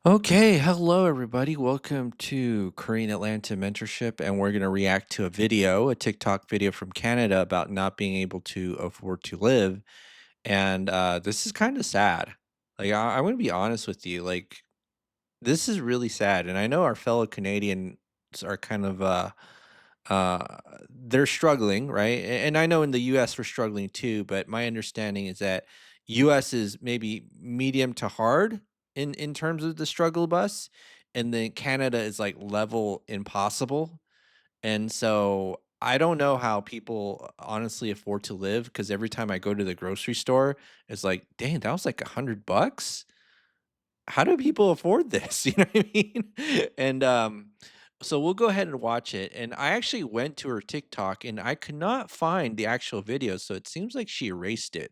Okay, hello everybody. Welcome to Korean Atlanta Mentorship, and we're going to react to a TikTok video from Canada about not being able to afford to live. And this is kind of sad. I'm going to be honest with you. This is really sad, and I know our fellow Canadians are kind of uh, they're struggling, right? And I know in the US we're struggling too, but my understanding is that US is maybe medium to hard in terms of the struggle bus, and then Canada is like level impossible. And so I don't know how people honestly afford to live because every time I go to the grocery store, it's like, dang, that was like $100. How do people afford this? You know what I mean? And, so we'll go ahead and watch it, and I actually went to her TikTok, and I could not find the actual video, so it seems like she erased it,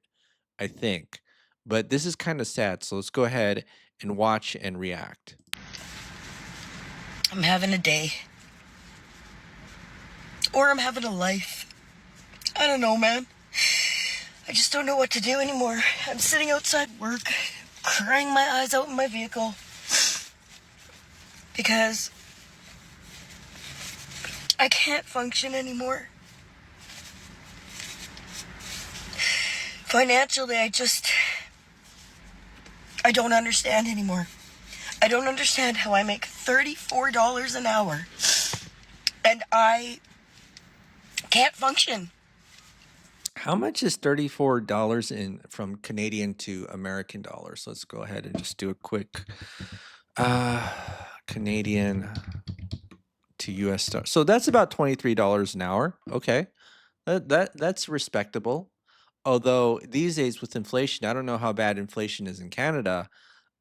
I think. But this is kinda sad, so let's go ahead and watch and react. I'm having a day. Or I'm having a life. I don't know, man. I just don't know what to do anymore. I'm sitting outside work, crying my eyes out in my vehicle. Because I can't function anymore. Financially, I don't understand anymore. I don't understand how I make $34 an hour and I can't function. How much is $34 in from Canadian to American dollars? Let's go ahead and just do a quick, uh, Canadian to US dollar. So that's about $23 an hour. Okay. That's respectable. Although these days with inflation, I don't know how bad inflation is in Canada.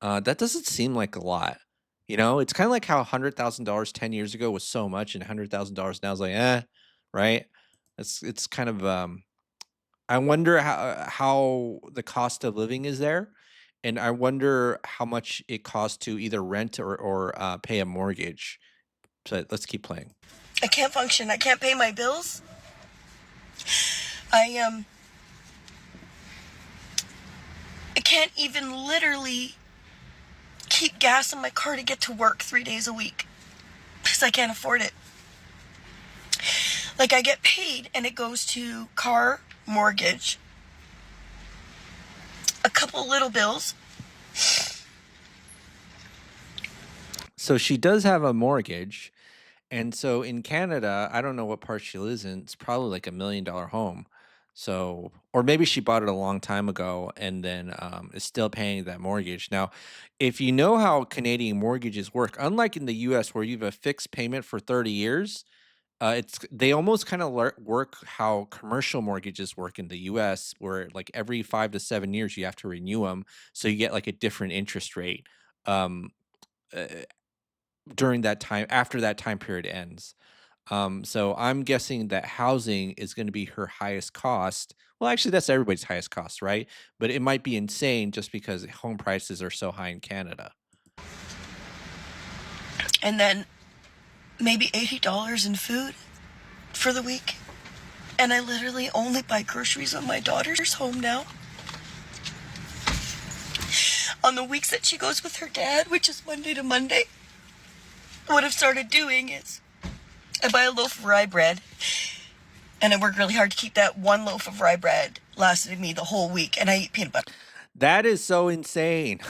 That doesn't seem like a lot. You know, it's kind of like how $100,000 10 years ago was so much, and $100,000 now is like, right? It's kind of I wonder how the cost of living is there, and I wonder how much it costs to either rent or pay a mortgage. So let's keep playing. I can't function. I can't pay my bills. I I can't even literally keep gas in my car to get to work 3 days a week because I can't afford it. Like, I get paid and it goes to car, mortgage, a couple little bills. So she does have a mortgage. And so in Canada, I don't know what part she lives in. It's probably like $1 million home. So, or maybe she bought it a long time ago and then is still paying that mortgage. Now, if you know how Canadian mortgages work, unlike in the US where you have a fixed payment for 30 years, they almost kind of work how commercial mortgages work in the US, where like every 5 to 7 years you have to renew them. So you get like a different interest rate. Um, uh, During that time after that time period ends. So I'm guessing that housing is going to be her highest cost. Well, actually, that's everybody's highest cost, right? But it might be insane just because home prices are so high in Canada. And then maybe $80 in food for the week. And I literally only buy groceries when my daughter's home now. On the weeks that she goes with her dad, which is Monday to Monday, what I've started doing is I buy a loaf of rye bread, and I work really hard to keep that one loaf of rye bread lasting me the whole week, and I eat peanut butter. That is so insane.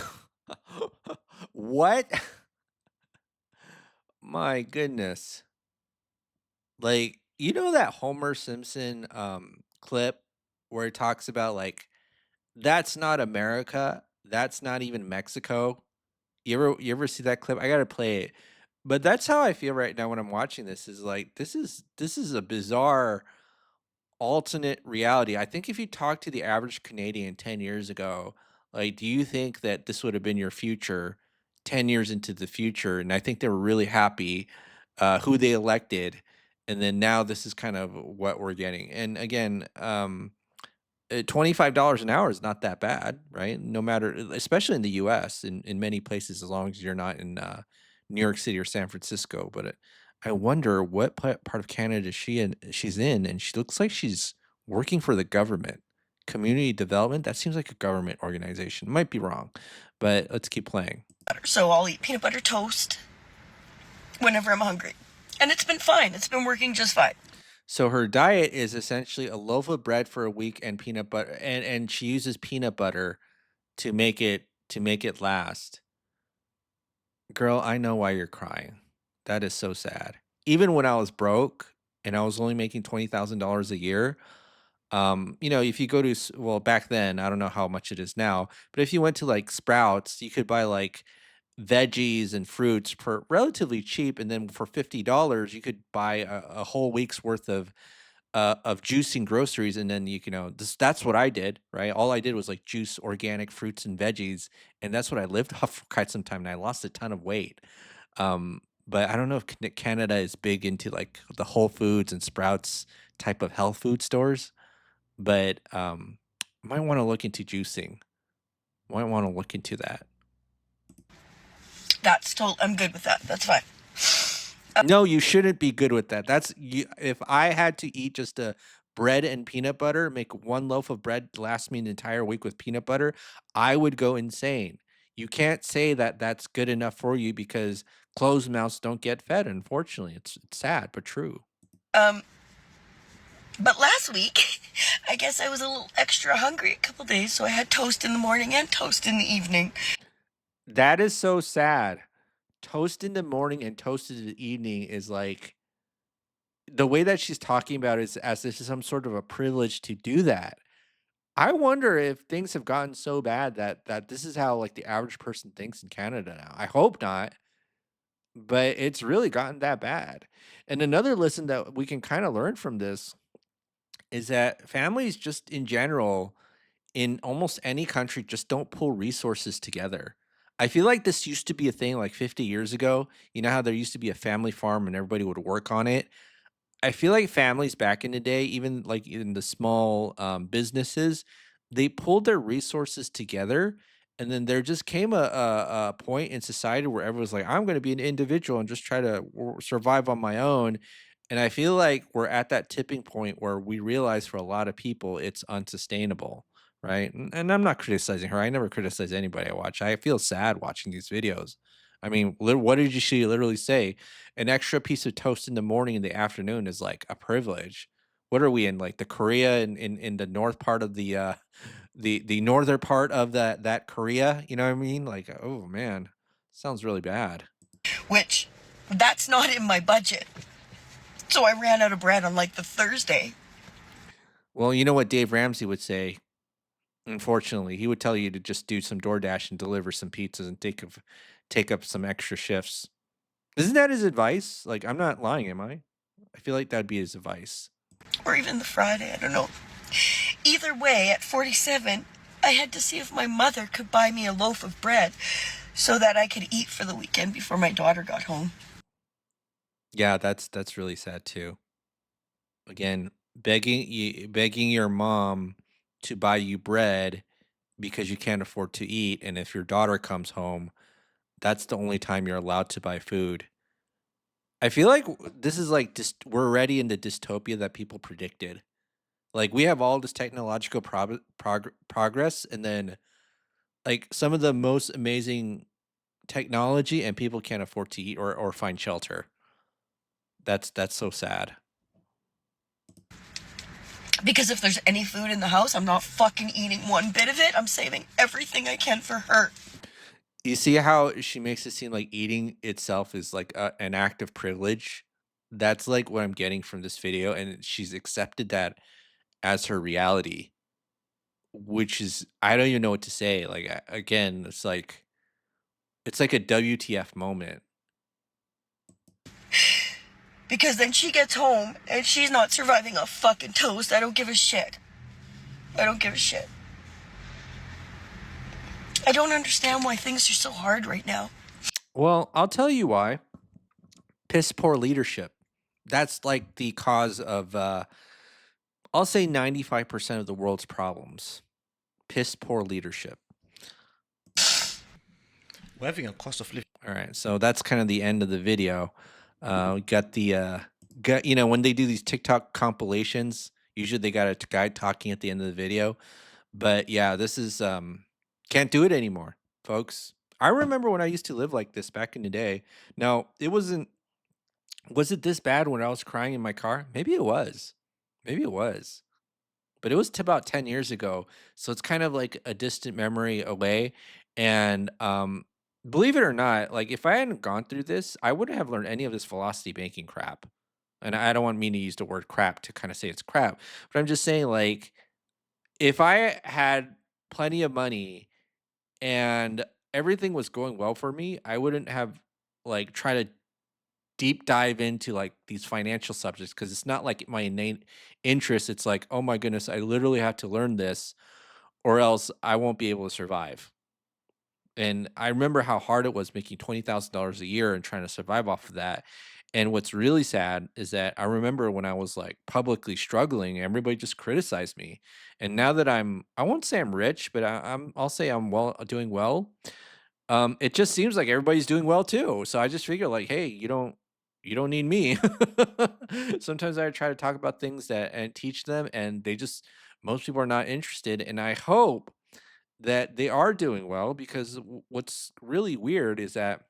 What? My goodness. Like, you know that Homer Simpson clip where he talks about like that's not America, that's not even Mexico. You ever see that clip? I gotta play it. But that's how I feel right now when I'm watching this is like this is a bizarre alternate reality. I think if you talk to the average Canadian 10 years ago, like, do you think that this would have been your future 10 years into the future? And I think they were really happy who they elected. And then now this is kind of what we're getting. And again, $25 an hour is not that bad, right? No matter, especially in the US, in many places, as long as you're not in New York City or San Francisco. But I wonder what part of Canada she's in, and she looks like she's working for the government. Community development? That seems like a government organization. Might be wrong, but let's keep playing. So I'll eat peanut butter toast whenever I'm hungry. And it's been fine. It's been working just fine. So her diet is essentially a loaf of bread for a week and peanut butter, and she uses peanut butter to make it last. Girl, I know why you're crying. That is so sad. Even when I was broke and I was only making $20,000 a year, if you go to well, back then, I don't know how much it is now, but if you went to like Sprouts, you could buy like veggies and fruits for relatively cheap, and then for $50, you could buy a whole week's worth of juicing groceries, and then that's what I did, right? All I did was like juice organic fruits and veggies, and that's what I lived off for quite some time, and I lost a ton of weight. But I don't know if Canada is big into like the Whole Foods and Sprouts type of health food stores, but might want to look into juicing. Might want to look into that. I'm good with that. That's fine. No, you shouldn't be good with that. That's you. If I had to eat just a bread and peanut butter, make one loaf of bread last me an entire week with peanut butter, I would go insane. You can't say that that's good enough for you because closed mouths don't get fed. Unfortunately, it's sad but true. Um, but last week, I guess I was a little extra hungry a couple days, so I had toast in the morning and toast in the evening. That is so sad. Toast in the morning and toast in the evening is like the way that she's talking about it is as this is some sort of a privilege to do that. I wonder if things have gotten so bad that this is how, like, the average person thinks in Canada now. I hope not, but it's really gotten that bad. And another lesson that we can kinda learn from this is that families just in general, in almost any country, just don't pull resources together. I feel like this used to be a thing, like, 50 years ago. You know how there used to be a family farm and everybody would work on it? I feel like families back in the day, even like in the small businesses, they pulled their resources together, and then there just came a point in society where everyone's like, "I'm going to be an individual and just try to survive on my own." And I feel like we're at that tipping point where we realize for a lot of people it's unsustainable, right? And I'm not criticizing her. I never criticize anybody I watch. I feel sad watching these videos. I mean, what did she literally say? An extra piece of toast in the morning and the afternoon is like a privilege. What are we in, like the Korea in the north part of the northern part of that Korea? You know what I mean? Like, oh man, sounds really bad. Which, that's not in my budget. So I ran out of bread on like the Thursday. Well, you know what Dave Ramsey would say. Unfortunately, he would tell you to just do some DoorDash and deliver some pizzas and take up some extra shifts. Isn't that his advice? Like, I'm not lying, am I? I feel like that'd be his advice. Or even the Friday, I don't know. Either way, at 47, I had to see if my mother could buy me a loaf of bread so that I could eat for the weekend before my daughter got home. Yeah, that's really sad too. Again, begging your mom to buy you bread because you can't afford to eat, and if your daughter comes home, that's the only time you're allowed to buy food. I feel like this is like we're already in the dystopia that people predicted. Like we have all this technological progress, and then like some of the most amazing technology, and people can't afford to eat or find shelter. That's so sad. Because if there's any food in the house, I'm not fucking eating one bit of it. I'm saving everything I can for her. You see how she makes it seem like eating itself is like an act of privilege? That's like what I'm getting from this video, and she's accepted that as her reality, which is I don't even know what to say. Like again, it's like a WTF moment. Because then she gets home and she's not surviving a fucking toast. I don't give a shit. I don't give a shit. I don't understand why things are so hard right now. Well, I'll tell you why. Piss poor leadership. That's like the cause of I'll say 95% of the world's problems. Piss poor leadership. We're having a cost of living. All right, so that's kind of the end of the video. We got when they do these TikTok compilations, Usually they got a guy talking at the end of the video. But yeah, this is can't do it anymore, folks. I remember when I used to live like this back in the day. Now, it wasn't was it this bad when I was crying in my car? Maybe it was. Maybe it was. But it was about 10 years ago. So it's kind of like a distant memory away. And believe it or not, like if I hadn't gone through this, I wouldn't have learned any of this velocity banking crap. And I don't want me to use the word crap to kind of say it's crap, but I'm just saying like if I had plenty of money and everything was going well for me, I wouldn't have like try to deep dive into like these financial subjects because it's not like my innate interest. It's like, oh my goodness, I literally have to learn this or else I won't be able to survive. And I remember how hard it was making $20,000 a year and trying to survive off of that. And what's really sad is that I remember when I was like publicly struggling, everybody just criticized me. And now that I won't say I'm rich, but I'll say I'm doing well. It just seems like everybody's doing well too. So I just figure like, hey, you don't need me. Sometimes I try to talk about things that and teach them, and they just most people are not interested. And I hope that they are doing well because what's really weird is that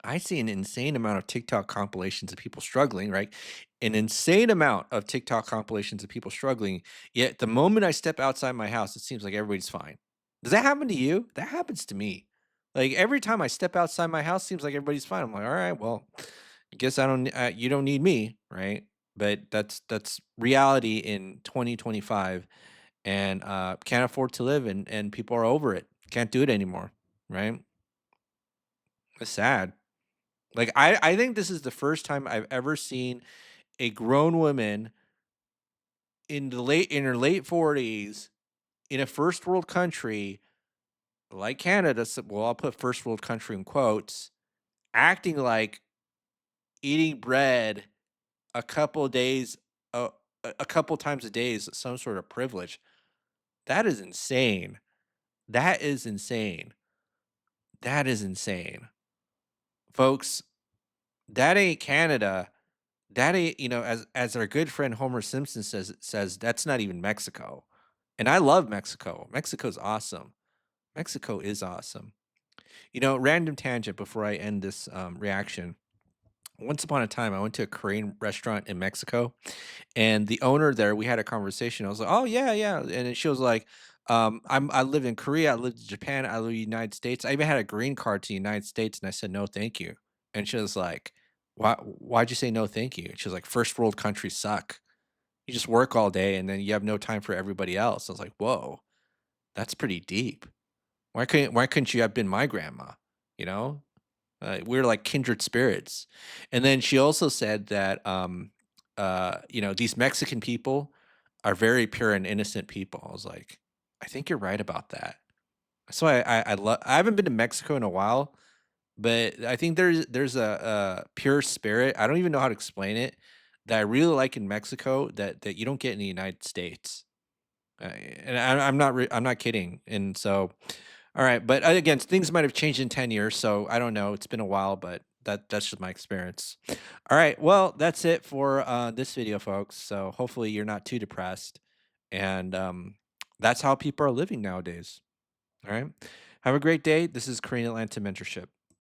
I see an insane amount of TikTok compilations of people struggling, right? An insane amount of TikTok compilations of people struggling. Yet the moment I step outside my house, it seems like everybody's fine. Does that happen to you? That happens to me. Like every time I step outside my house, seems like everybody's fine. I'm like, all right, well, I guess I don't. You don't need me, right? But that's reality in 2025, and can't afford to live, and people are over it. Can't do it anymore, right? It's sad. Like, I think this is the first time I've ever seen a grown woman in her late 40s in a first world country like Canada, well, I'll put first world country in quotes, acting like eating bread a couple days uh, a couple times a day is some sort of privilege. That is insane. That is insane. That is insane. Folks, that ain't Canada. That ain't, as our good friend Homer Simpson says that's not even Mexico. And I love Mexico. Mexico's awesome. Mexico is awesome. Random tangent before I end this reaction. Once upon a time, I went to a Korean restaurant in Mexico, and the owner there, we had a conversation. I was like, "Oh yeah, yeah," and then she was like, I live in Korea, I lived in Japan, I live in the United States. I even had a green card to the United States, and I said no, thank you." And she was like, Why'd you say no, thank you?" And she was like, "First world countries suck. You just work all day, and then you have no time for everybody else." I was like, "Whoa, that's pretty deep. Why couldn't you have been my grandma?" You know, we're like kindred spirits. And then she also said that, these Mexican people are very pure and innocent people. I was like, I think you're right about that. So I haven't been to Mexico in a while, but I think there's a pure spirit. I don't even know how to explain it that I really like in Mexico that you don't get in the United States. And I'm not kidding. And so, all right, but again, things might have changed in 10 years, so I don't know. It's been a while, but that's just my experience. All right, well, that's it for this video, folks. So hopefully you're not too depressed, and that's how people are living nowadays. All right, have a great day. This is Korean Atlanta Mentorship.